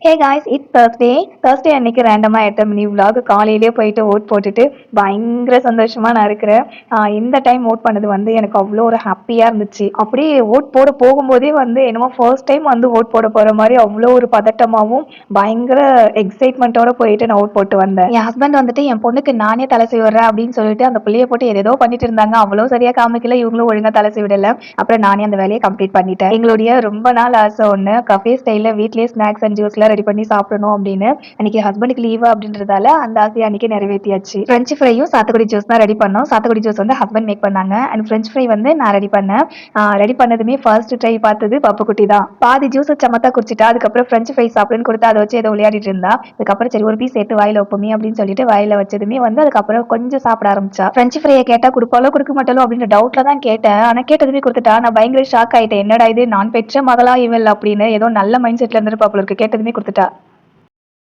Hey guys it's Thursday அன்னைக்கு ரேண்டமாக எடுத்த மினி vlog காலையிலேயே போயிட்டு ஓட் போட்டுட்டு பயங்கர சந்தோஷமா நான் இருக்கிறேன். இந்த டைம் ஓட் பண்ணது வந்து எனக்கு அவ்வளோ ஒரு ஹாப்பியாக இருந்துச்சு. அப்படியே ஓட் போட போகும்போதே வந்து என்னமோ ஃபர்ஸ்ட் டைம் வந்து ஓட் போட போகிற மாதிரி அவ்வளோ ஒரு பதட்டமாகவும் பயங்கர எக்ஸைட்மெண்ட்டோட போயிட்டு நான் ஓட் போட்டு வந்தேன். என் ஹஸ்பண்ட் வந்துட்டு என் பொண்ணுக்கு நானே தலை செய்விடுறேன் அப்படின்னு சொல்லிட்டு அந்த பிள்ளைய போட்டு ஏதோ பண்ணிட்டு இருந்தாங்க. அவ்வளோ சரியா காமிக்கல, இவங்களும் ஒழுங்கா தலை செய்விடல. அப்புறம் நானே அந்த வேலையை கம்ப்ளீட் பண்ணிட்டேன். எங்களுடைய ரொம்ப நாள் ஆசை ஒன்று கஃபே ஸ்டைலில் வீட்லேயே ஸ்நாக்ஸ் அண்ட் ஜூஸ்லாம் ரெடி பண்ணி சாப்பிடணும் அப்படின்னு. அன்னைக்கு ஹஸ்பண்டுக்கு லீவு அப்படின்றதால அந்த ஆசையை அன்னைக்கு நிறைவேற்றியாச்சு. ஃப்ரெஞ்ச் ஃப்ரையும் சாத்துக்குடி ஜூஸ் தான் ரெடி பண்ணோம். சாத்துக்குடி ஜூஸ் வந்து ஹஸ்பண்ட் மேக் பண்ணாங்க அண்ட் ஃப்ரெஞ்ச் ஃப்ரை வந்து நான் ரெடி பண்ணேன். ரெடி பண்ணதுமே ஃபர்ஸ்ட் ட்ரை பார்த்தது பப்பு குட்டி தான். பாதி ஜூஸ் சமத்தா குடிச்சிட்டா. அதுக்கப்புறம் ஃப்ரெஞ்ச் ஃப்ரை சாப்பிடுன்னு கொடுத்து அதை வச்சு ஏதோ விளையாடிட்டு இருந்தா. அதுக்கப்புறம் சரி ஒரு பீஸ் சேர்த்து வாயில வைப்போமே அப்படின்னு சொல்லிட்டு வாயில வச்சதுமே வந்து அதுக்கப்புறம் கொஞ்சம் சாப்பிட ஆரம்பிச்சா. ஃப்ரெஞ்ச் ஃப்ரையை கேட்டா கொடுப்பாலோ கொடுக்க மாட்டாலோ அப்படின்ற டவுட்ல தான் கேட்டேன். ஆனா கேட்டதுமே கொடுத்துட்டா. நான் பயங்கர ஷாக் ஆயிட்டேன். என்னடா இது நான் பெற்ற மகளா இவள் அப்படின்னு ஏதோ நல்ல மைண்ட் செட்ல இருந்திருப்பாப்புல இருக்கு. கேட்டதுமே கொடுத்துட்டா.